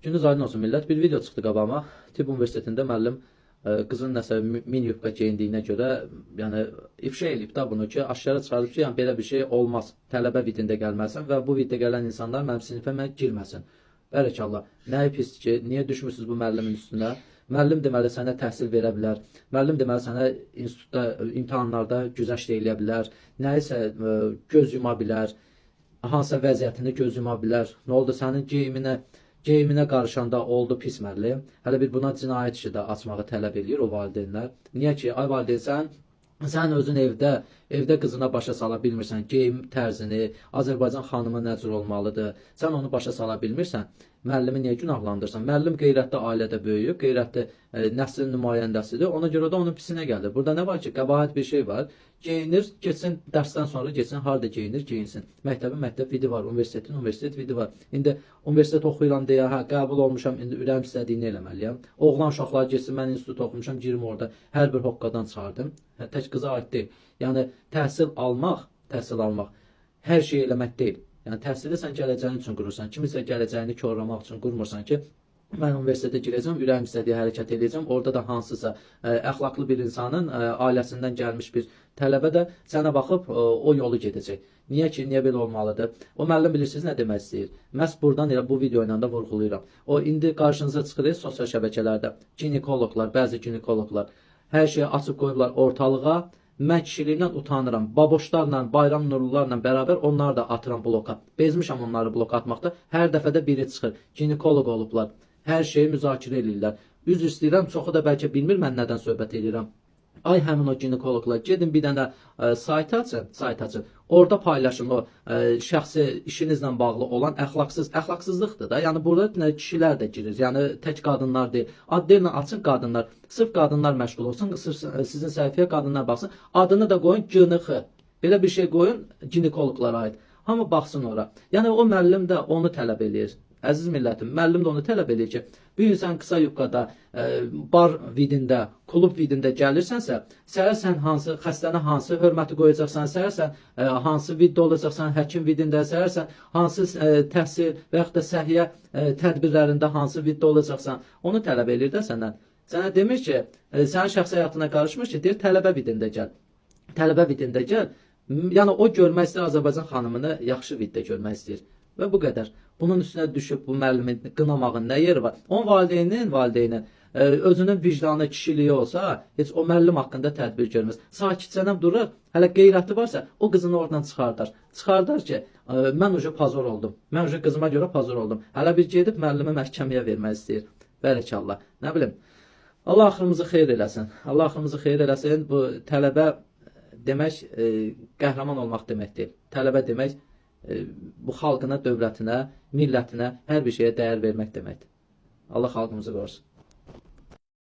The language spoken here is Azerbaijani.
Gününüz aydın olsun millət. Bir video çıxdı qabağıma. Tibb Universitetində müəllim qızın nəsə mini yubka geyindiyinə görə, yəni ifşa eləyib da bunu ki, aşkara çıxarıb ki, yəni belə bir şey olmaz. Tələbə vidində gəlməsin və bu viddə gələn insanlar mənim sinifə girməsin. Bərəkallah. Nəyi pisdir ki, niyə düşmürsünüz bu müəllimin üstünə? Müəllim deməli sənə təhsil verə bilər. Müəllim deməli sənə institutda, imtahanlarda güzəşt eləyə bilər. Nəyisə göz yuma bilər. Hansısa vəziyyətini göz yuma bilər. Nə oldu sənin geyiminə qarışanda oldu pis müəllim. Hələ bir buna cinayət işi də açmağı tələb eləyir o valideynlər. Niyə ki, ay valideyn sən özün evdə qızına başa sala bilmirsən, geyim tərzini, Azərbaycan xanımı nə cür olmalıdır. Sən onu başa sala bilmirsən, müəllimi niyə günahlandırsan? Müəllim qeyrətli ailədə böyüyüb, qeyrətli nəslin nümayəndəsidir. Ona görə də onun pisinə gəlir. Burada nə var ki, qəbahət bir şey var. Geyinir, keçsin dərsdən sonra geçsin, harda geyinir, geyinsin. Məktəb vidi var, universitet vidi var. İndi universitet oxuyuram deyə, hə, qəbul olmuşam, indi ürəyim istədiyini eləməliyəm. Oğlan uşaqları geçsin, mən institut oxumuşam, girim orada, hər bir hoqqadan çıxardım. Tək qıza aid deyil. Yəni təhsil almaq hər şey eləmək deyil. Yəni təhsili sən gələcəyin üçün qurursan. Kimisə gələcəyini korlamaq üçün qurmursan ki, mən universitetə girəcəm, ürəyim istədiyi hərəkət edəcəm. Orada da hansısa əxlaqlı bir insanın ailəsindən gəlmiş bir tələbə də sənə baxıb o yolu gedəcək. Niyə ki, niyə belə olmalıdır? O müəllim bilirsiniz nə demək istəyir? Məhz buradan elə bu video ilə də vurğulayıram. O indi qarşınıza çıxır sosial şəbəkələrdə ginekoloqlar, bəzi ginekoloqlar hər şeyi açıb qoyublar ortalığa. Mən kişiliyindən utanıram. Baboşlarla, bayram nurlularla bərabər onları da atıram bloka. Bezmişəm onları bloka atmaqda. Hər dəfədə biri çıxır. Ginekoloq olublar. Hər şeyi müzakirə edirlər. Üzr istəyirəm, çoxu da bəlkə bilmir mən nədən söhbət edirəm. Ay həmin o ginekoloqlar gedin bir dənə sayt açın. Orada paylaşın o şəxsi işinizlə bağlı olan əxlaqsızlıqdır da. Yəni burada kişilər də girir. Yəni tək qadınlar deyil. Adlarla açın qadınlar. Sırf qadınlar məşğul olsun. Sırf sizin səhifəyə qadınlar baxsın. Adını da qoyun GNX. Belə bir şey qoyun ginekoloqlara aid. Hamı baxsın ora. Yəni o müəllim də onu tələb eləyir. Əziz millətim, müəllim də onu tələb edir ki, bir gün sən qısa yubqada, bar vidində, klub vidində gəlirsənsə, səhər sən hansı xəstənə hansı hörməti qoyacaqsan, səhər sən hansı viddə olacaqsan, həkim vidində, səhər sən hansı təhsil və yaxud da səhiyyə tədbirlərində hansı viddə olacaqsan, onu tələb edir də səndən. Sənə demir ki, sənin şəxsi həyatına qarışmır ki, deyir tələbə vidində gəl. Tələbə vidində gəl. Yəni o görmək istəyir Azərbaycan xanımını yaxşı viddə görmək istəyir. Və bu qədər. Bunun üstünə düşüb bu müəllimin qınamağın nə yeri var? Onun valideynin özünün vicdanı, kişiliyi olsa, heç o müəllim haqqında tədbir görməz. Sakitcənəm durur, hələ qeyrəti varsa, o qızını oradan çıxardar. Çıxardar ki, mən ucu pazar oldum. Mən ucu qızıma görə pazar oldum. Hələ bir gedib müəllimi məhkəməyə vermək istəyir. Bərəkallah. Nə bilim. Allah axırımızı xeyir eləsin. Allah axırımızı xeyir eləsin. Bu tələbə demək qəhrəman olmaq demək deyil. Tələbə demək bu xalqına, dövlətinə, millətinə, hər bir şeyə dəyər vermək deməkdir. Allah xalqımızı qorusun.